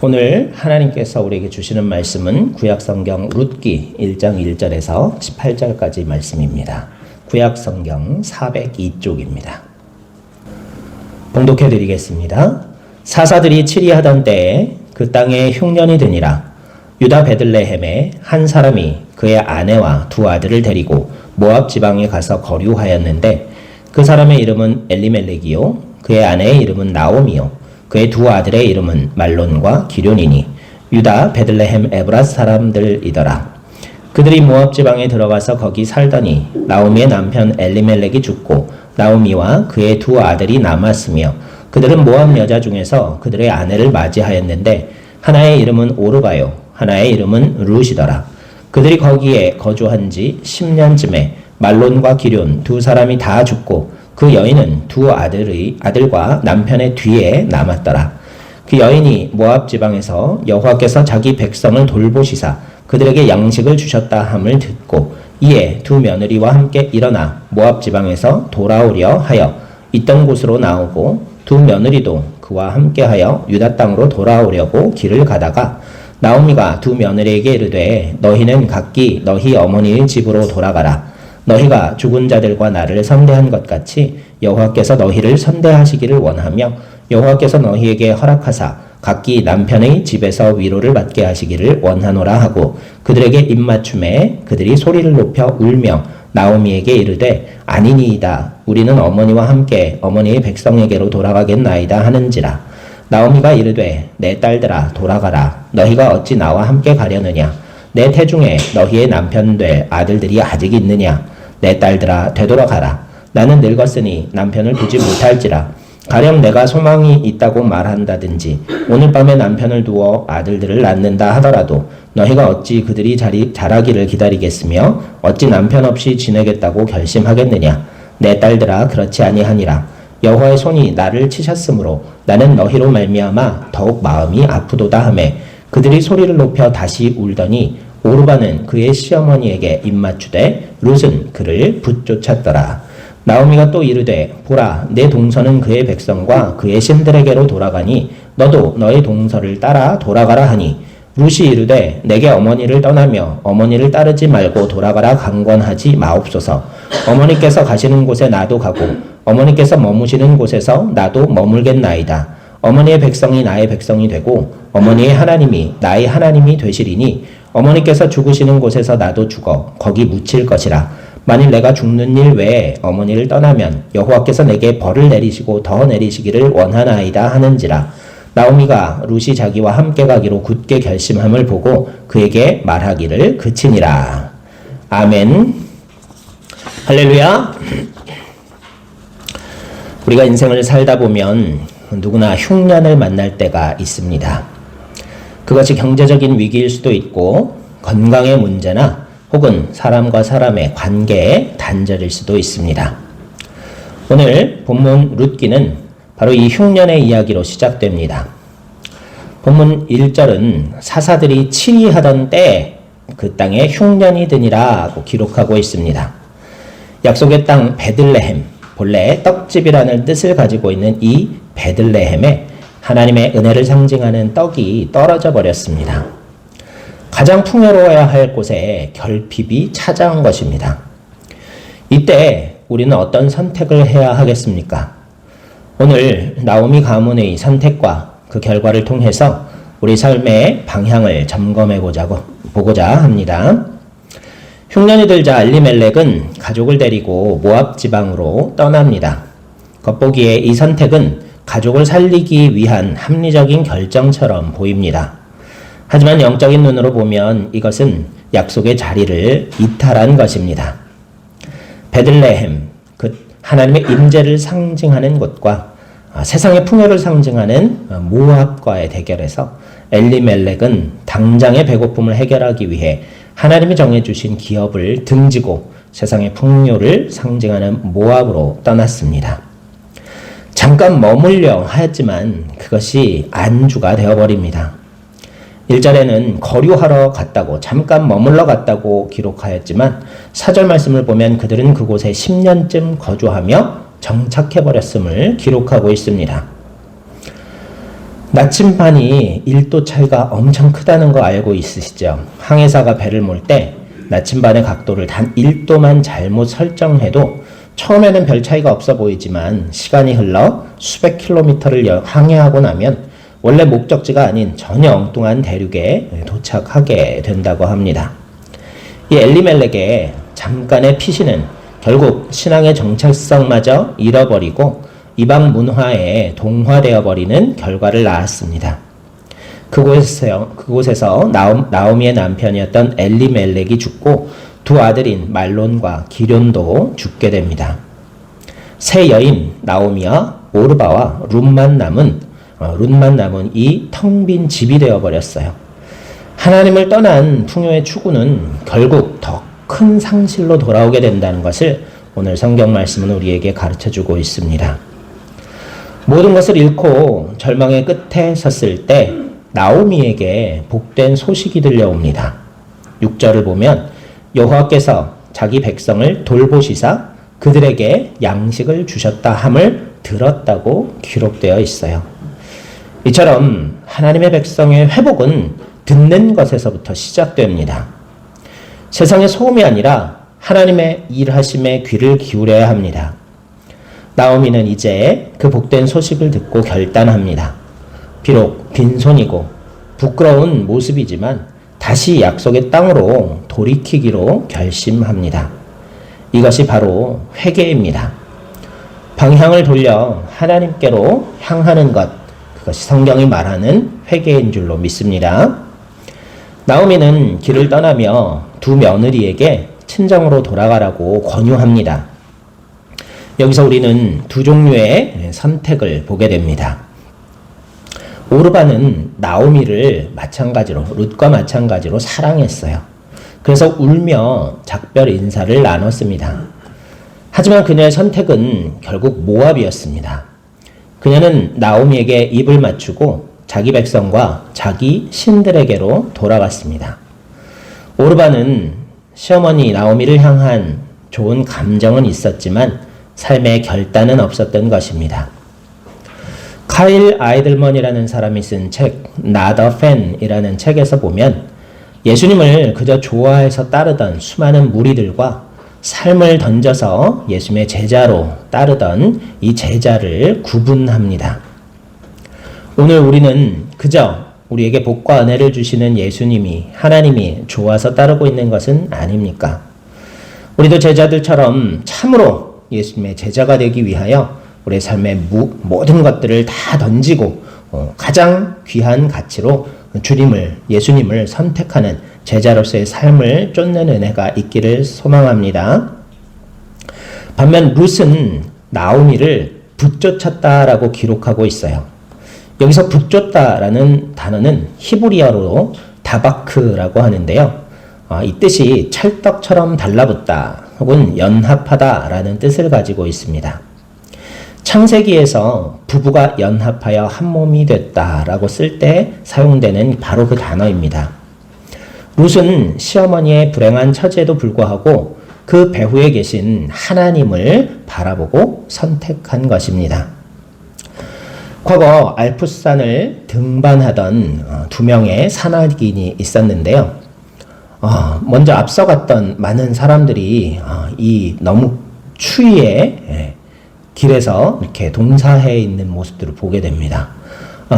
오늘 하나님께서 우리에게 주시는 말씀은 구약성경 룻기 1장 1절에서 18절까지 말씀입니다. 구약성경 402쪽입니다. 봉독해 드리겠습니다. 사사들이 치리하던 때에 그 땅에 흉년이 드니라. 유다 베들레헴에 한 사람이 그의 아내와 두 아들을 데리고 모압 지방에 가서 거류하였는데 그 사람의 이름은 엘리멜렉이요 그의 아내의 이름은 나오미요 그의 두 아들의 이름은 말론과 기런이니 유다 베들레헴 에브랏 사람들이더라. 그들이 모압 지방에 들어가서 거기 살더니 나오미의 남편 엘리멜렉이 죽고 나오미와 그의 두 아들이 남았으며 그들은 모압 여자 중에서 그들의 아내를 맞이하였는데 하나의 이름은 오르바요 하나의 이름은 룻이더라. 그들이 거기에 거주한 지 10년쯤에 말론과 기런 두 사람이 다 죽고 그 여인은 두 아들과 남편의 뒤에 남았더라. 그 여인이 모압 지방에서 여호와께서 자기 백성을 돌보시사 그들에게 양식을 주셨다 함을 듣고 이에 두 며느리와 함께 일어나 모압 지방에서 돌아오려 하여 있던 곳으로 나오고 두 며느리도 그와 함께하여 유다 땅으로 돌아오려고 길을 가다가 나오미가 두 며느리에게 이르되 너희는 각기 너희 어머니의 집으로 돌아가라. 너희가 죽은 자들과 나를 선대한 것 같이 여호와께서 너희를 선대하시기를 원하며 여호와께서 너희에게 허락하사 각기 남편의 집에서 위로를 받게 하시기를 원하노라 하고 그들에게 입맞춤에 그들이 소리를 높여 울며 나오미에게 이르되 아니니이다 우리는 어머니와 함께 어머니의 백성에게로 돌아가겠나이다 하는지라. 나오미가 이르되 내 딸들아 돌아가라. 너희가 어찌 나와 함께 가려느냐. 내 태중에 너희의 남편 될 아들들이 아직 있느냐. 내 딸들아 되돌아가라. 나는 늙었으니 남편을 두지 못할지라. 가령 내가 소망이 있다고 말한다든지 오늘 밤에 남편을 두어 아들들을 낳는다 하더라도 너희가 어찌 그들이 자라기를 기다리겠으며 어찌 남편 없이 지내겠다고 결심하겠느냐. 내 딸들아 그렇지 아니하니라. 여호와의 손이 나를 치셨으므로 나는 너희로 말미암아 더욱 마음이 아프도다 하매 그들이 소리를 높여 다시 울더니 오르바는 그의 시어머니에게 입맞추되 룻은 그를 붙쫓았더라. 나오미가 또 이르되 보라 내 동서는 그의 백성과 그의 신들에게로 돌아가니 너도 너의 동서를 따라 돌아가라 하니 룻이 이르되 내게 어머니를 떠나며 어머니를 따르지 말고 돌아가라 강권하지 마옵소서. 어머니께서 가시는 곳에 나도 가고 어머니께서 머무시는 곳에서 나도 머물겠나이다. 어머니의 백성이 나의 백성이 되고 어머니의 하나님이 나의 하나님이 되시리니 어머니께서 죽으시는 곳에서 나도 죽어 거기 묻힐 것이라. 만일 내가 죽는 일 외에 어머니를 떠나면 여호와께서 내게 벌을 내리시고 더 내리시기를 원하나이다 하는지라. 나오미가 룻이 자기와 함께 가기로 굳게 결심함을 보고 그에게 말하기를 그치니라. 아멘. 할렐루야. 우리가 인생을 살다 보면 누구나 흉년을 만날 때가 있습니다. 그것이 경제적인 위기일 수도 있고 건강의 문제나 혹은 사람과 사람의 관계의 단절일 수도 있습니다. 오늘 본문 룻기는 바로 이 흉년의 이야기로 시작됩니다. 본문 1절은 사사들이 치리하던 때에 그 땅에 흉년이 드니라고 기록하고 있습니다. 약속의 땅 베들레헴, 본래 떡집이라는 뜻을 가지고 있는 이 베들레헴에 하나님의 은혜를 상징하는 떡이 떨어져 버렸습니다. 가장 풍요로워야 할 곳에 결핍이 찾아온 것입니다. 이때 우리는 어떤 선택을 해야 하겠습니까? 오늘 나오미 가문의 선택과 그 결과를 통해서 우리 삶의 방향을 점검해 보고자 합니다. 흉년이 들자 엘리멜렉은 가족을 데리고 모압 지방으로 떠납니다. 겉보기에 이 선택은 가족을 살리기 위한 합리적인 결정처럼 보입니다. 하지만 영적인 눈으로 보면 이것은 약속의 자리를 이탈한 것입니다. 베들레헴, 그 하나님의 임재를 상징하는 곳과 세상의 풍요를 상징하는 모압과의 대결에서 엘리멜렉은 당장의 배고픔을 해결하기 위해 하나님이 정해주신 기업을 등지고 세상의 풍요를 상징하는 모압으로 떠났습니다. 잠깐 머물려 하였지만 그것이 안주가 되어버립니다. 1절에는 거류하러 갔다고 잠깐 머물러 갔다고 기록하였지만 4절 말씀을 보면 그들은 그곳에 10년쯤 거주하며 정착해버렸음을 기록하고 있습니다. 나침반이 1도 차이가 엄청 크다는 거 알고 있으시죠? 항해사가 배를 몰 때 나침반의 각도를 단 1도만 잘못 설정해도 처음에는 별 차이가 없어 보이지만 시간이 흘러 수백 킬로미터를 항해하고 나면 원래 목적지가 아닌 전혀 엉뚱한 대륙에 도착하게 된다고 합니다. 이 엘리멜렉의 잠깐의 피신은 결국 신앙의 정체성마저 잃어버리고 이방 문화에 동화되어 버리는 결과를 낳았습니다. 그곳에서 나오미의 남편이었던 엘리멜렉이 죽고 두 아들인 말론과 기럨도 죽게 됩니다. 세 여인 나오미와 오르바와 룻만 남은 이 텅 빈 집이 되어버렸어요. 하나님을 떠난 풍요의 추구는 결국 더 큰 상실로 돌아오게 된다는 것을 오늘 성경 말씀은 우리에게 가르쳐주고 있습니다. 모든 것을 잃고 절망의 끝에 섰을 때 나오미에게 복된 소식이 들려옵니다. 6절을 보면 여호와께서 자기 백성을 돌보시사 그들에게 양식을 주셨다 함을 들었다고 기록되어 있어요. 이처럼 하나님의 백성의 회복은 듣는 것에서부터 시작됩니다. 세상의 소음이 아니라 하나님의 일하심에 귀를 기울여야 합니다. 나오미는 이제 그 복된 소식을 듣고 결단합니다. 비록 빈손이고 부끄러운 모습이지만 다시 약속의 땅으로 돌이키기로 결심합니다. 이것이 바로 회개입니다. 방향을 돌려 하나님께로 향하는 것, 그것이 성경이 말하는 회개인 줄로 믿습니다. 나오미는 길을 떠나며 두 며느리에게 친정으로 돌아가라고 권유합니다. 여기서 우리는 두 종류의 선택을 보게 됩니다. 오르바는 나오미를 룻과 마찬가지로 사랑했어요. 그래서 울며 작별 인사를 나눴습니다. 하지만 그녀의 선택은 결국 모압이었습니다. 그녀는 나오미에게 입을 맞추고 자기 백성과 자기 신들에게로 돌아갔습니다. 오르바는 시어머니 나오미를 향한 좋은 감정은 있었지만 삶의 결단은 없었던 것입니다. 카일 아이들먼이라는 사람이 쓴 책 Not a Fan이라는 책에서 보면 예수님을 그저 좋아해서 따르던 수많은 무리들과 삶을 던져서 예수님의 제자로 따르던 이 제자를 구분합니다. 오늘 우리는 그저 우리에게 복과 은혜를 주시는 예수님이 하나님이 좋아서 따르고 있는 것은 아닙니까? 우리도 제자들처럼 참으로 예수님의 제자가 되기 위하여 우리의 삶의 모든 것들을 다 던지고 가장 귀한 가치로 예수님을 선택하는 제자로서의 삶을 쫓는 은혜가 있기를 소망합니다. 반면 룻은 나오미를 붙쫓았다라고 기록하고 있어요. 여기서 붙쫓다라는 단어는 히브리어로 다바크라고 하는데요. 이 뜻이 찰떡처럼 달라붙다 혹은 연합하다라는 뜻을 가지고 있습니다. 창세기에서 부부가 연합하여 한 몸이 됐다라고 쓸 때 사용되는 바로 그 단어입니다. 룻은 시어머니의 불행한 처지에도 불구하고 그 배후에 계신 하나님을 바라보고 선택한 것입니다. 과거 알프스산을 등반하던 두 명의 산악인이 있었는데요. 먼저 앞서갔던 많은 사람들이 이 너무 추위에 길에서 이렇게 동사해 있는 모습들을 보게 됩니다.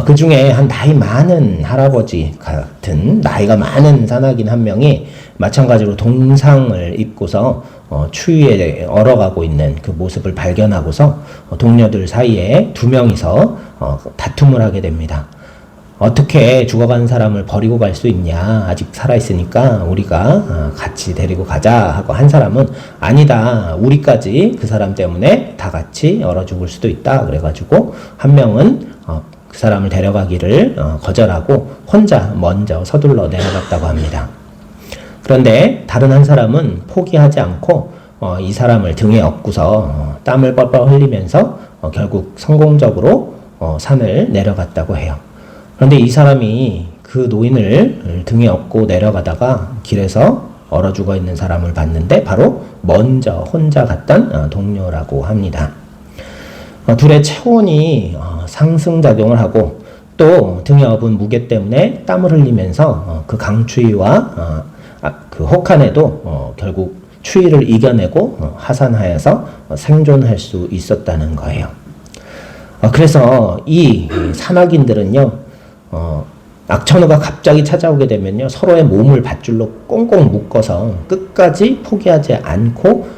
그 중에 한 나이 많은 할아버지 같은 나이가 많은 산악인 한 명이 마찬가지로 동상을 입고서 추위에 얼어가고 있는 그 모습을 발견하고서 동료들 사이에 두 명이서 다툼을 하게 됩니다. 어떻게 죽어간 사람을 버리고 갈 수 있냐, 아직 살아있으니까 우리가 같이 데리고 가자 하고, 한 사람은 아니다, 우리까지 그 사람 때문에 다 같이 얼어 죽을 수도 있다 그래가지고 한 명은 그 사람을 데려가기를 거절하고 혼자 먼저 서둘러 내려갔다고 합니다. 그런데 다른 한 사람은 포기하지 않고 이 사람을 등에 업고서 땀을 뻘뻘 흘리면서 결국 성공적으로 산을 내려갔다고 해요. 그런데 이 사람이 그 노인을 등에 업고 내려가다가 길에서 얼어 죽어 있는 사람을 봤는데 바로 먼저 혼자 갔던 동료라고 합니다. 둘의 체온이 상승작용을 하고 룻도 등에 업은 무게 때문에 땀을 흘리면서 그 강추위와 그 혹한에도 결국 추위를 이겨내고 하산하여서 생존할 수 있었다는 거예요. 그래서 이 산악인들은요, 악천후가 갑자기 찾아오게 되면요, 서로의 몸을 밧줄로 꽁꽁 묶어서 끝까지 포기하지 않고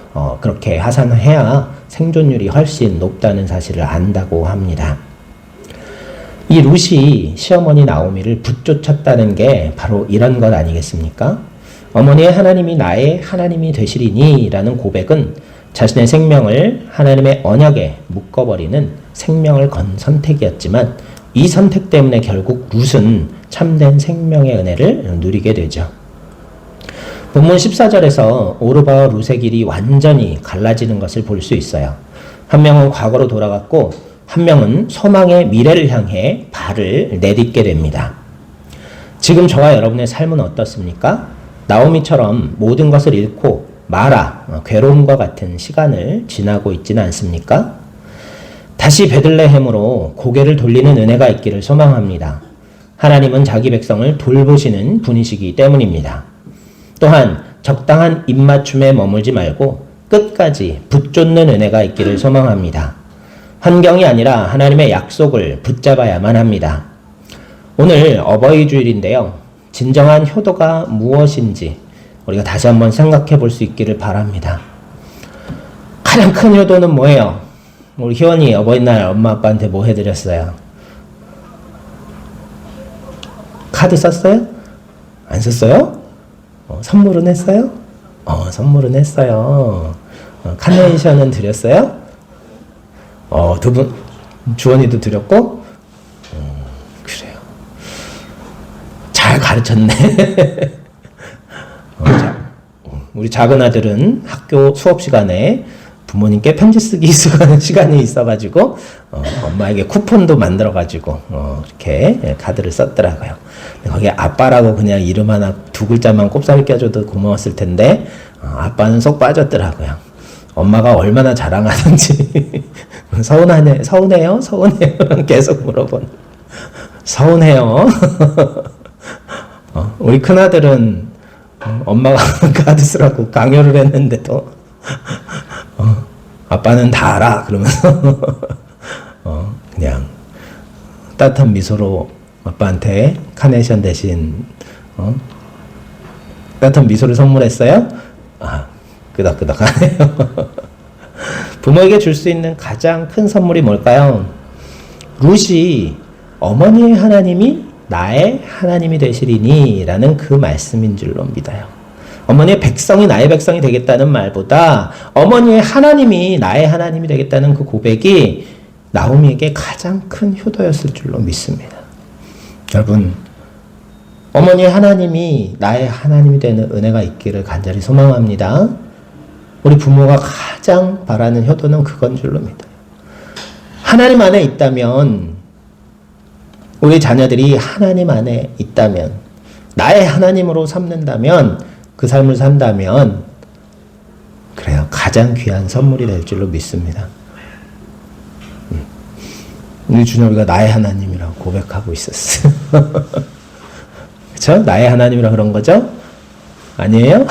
그렇게 하산해야 생존율이 훨씬 높다는 사실을 안다고 합니다. 이 룻이 시어머니 나오미를 붙쫓았다는 게 바로 이런 것 아니겠습니까? 어머니의 하나님이 나의 하나님이 되시리니 라는 고백은 자신의 생명을 하나님의 언약에 묶어버리는 생명을 건 선택이었지만 이 선택 때문에 결국 룻은 참된 생명의 은혜를 누리게 되죠. 본문 14절에서 오르바와 룻의 길이 완전히 갈라지는 것을 볼 수 있어요. 한 명은 과거로 돌아갔고 한 명은 소망의 미래를 향해 발을 내딛게 됩니다. 지금 저와 여러분의 삶은 어떻습니까? 나오미처럼 모든 것을 잃고 마라, 괴로움과 같은 시간을 지나고 있지는 않습니까? 다시 베들레헴으로 고개를 돌리는 은혜가 있기를 소망합니다. 하나님은 자기 백성을 돌보시는 분이시기 때문입니다. 또한 적당한 입맞춤에 머물지 말고 끝까지 붙쫓는 은혜가 있기를 소망합니다. 환경이 아니라 하나님의 약속을 붙잡아야만 합니다. 오늘 어버이 주일인데요. 진정한 효도가 무엇인지 우리가 다시 한번 생각해 볼 수 있기를 바랍니다. 가장 큰 효도는 뭐예요? 우리 희원이 어버이날 엄마 아빠한테 뭐 해드렸어요? 카드 썼어요? 안 썼어요? 선물은 했어요? 선물은 했어요. 카네이션은 드렸어요? 두 분, 주원이도 드렸고? 그래요. 잘 가르쳤네. 우리 작은 아들은 학교 수업 시간에 부모님께 편지 쓰기 시간이 있어가지고 엄마에게 쿠폰도 만들어가지고 이렇게 카드를 썼더라고요. 거기에 아빠라고 그냥 이름 하나 두 글자만 꼽사리 껴줘도 고마웠을 텐데 아빠는 쏙 빠졌더라고요. 엄마가 얼마나 자랑하는지 서운해요? 계속 물어보는. 서운해요. 우리 큰아들은 엄마가 카드 쓰라고 강요를 했는데도 아빠는 다 알아 그러면서 그냥 따뜻한 미소로 아빠한테 카네이션 대신 따뜻한 미소를 선물했어요. 끄덕끄덕하네요. 부모에게 줄 수 있는 가장 큰 선물이 뭘까요? 룻이 어머니의 하나님이 나의 하나님이 되시리니 라는 그 말씀인 줄로 믿어요. 어머니의 백성이 나의 백성이 되겠다는 말보다 어머니의 하나님이 나의 하나님이 되겠다는 그 고백이 나오미에게 가장 큰 효도였을 줄로 믿습니다. 여러분, 어머니의 하나님이 나의 하나님이 되는 은혜가 있기를 간절히 소망합니다. 우리 부모가 가장 바라는 효도는 그건 줄로 믿어요. 하나님 안에 있다면, 우리 자녀들이 하나님 안에 있다면, 나의 하나님으로 삼는다면, 그 삶을 산다면, 그래요. 가장 귀한 선물이 될 줄로 믿습니다. 우리 준혁이가 나의 하나님이라고 고백하고 있었어요. 그쵸? 나의 하나님이라 그런 거죠? 아니에요?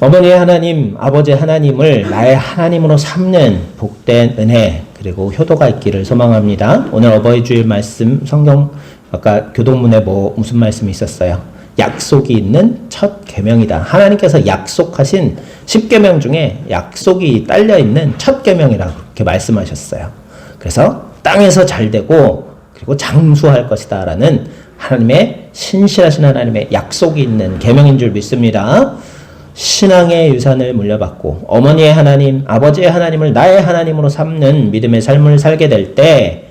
어머니의 하나님, 아버지의 하나님을 나의 하나님으로 삼는 복된 은혜 그리고 효도가 있기를 소망합니다. 오늘 어버이 주일 말씀 성경 아까 교동문에 무슨 말씀이 있었어요? 약속이 있는 첫 계명이다. 하나님께서 약속하신 10계명 중에 약속이 딸려 있는 첫 계명이라고 그렇게 말씀하셨어요. 그래서 땅에서 잘되고 그리고 장수할 것이다 라는 하나님의 신실하신 하나님의 약속이 있는 계명인 줄 믿습니다. 신앙의 유산을 물려받고 어머니의 하나님, 아버지의 하나님을 나의 하나님으로 삼는 믿음의 삶을 살게 될 때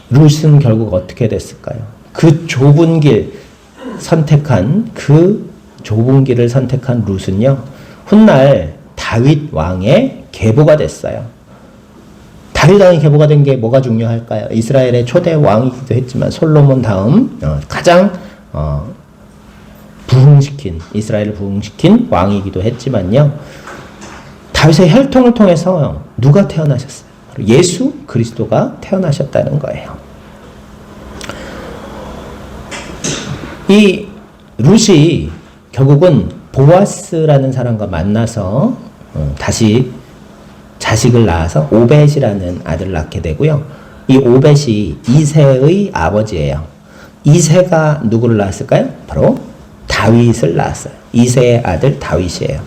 룻은 결국 어떻게 됐을까요? 그 좁은 길을 선택한 룻은요, 훗날 다윗 왕의 계보가 됐어요. 다윗 왕의 계보가 된 게 뭐가 중요할까요? 이스라엘의 초대 왕이기도 했지만 솔로몬 다음 가장 이스라엘을 부흥시킨 왕이기도 했지만요. 다윗의 혈통을 통해서 누가 태어나셨어요? 예수 그리스도가 태어나셨다는 거예요. 이 룻이 결국은 보아스라는 사람과 만나서 다시 자식을 낳아서 오벳이라는 아들을 낳게 되고요. 이 오벳이 이새의 아버지예요. 이새가 누구를 낳았을까요? 바로 다윗을 낳았어요. 이새의 아들 다윗이에요.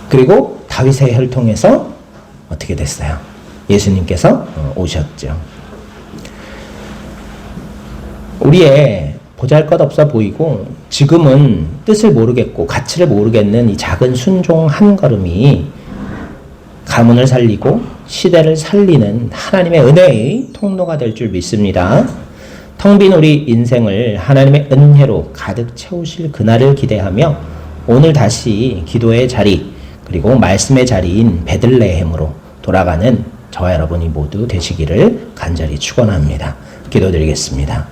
그리고 다윗의 혈통에서 어떻게 됐어요? 예수님께서 오셨죠. 우리의 보잘것없어 보이고 지금은 뜻을 모르겠고 가치를 모르겠는 이 작은 순종 한 걸음이 가문을 살리고 시대를 살리는 하나님의 은혜의 통로가 될 줄 믿습니다. 텅 빈 우리 인생을 하나님의 은혜로 가득 채우실 그날을 기대하며 오늘 다시 기도의 자리 그리고 말씀의 자리인 베들레헴으로 돌아가는 저와 여러분이 모두 되시기를 간절히 축원합니다. 기도드리겠습니다.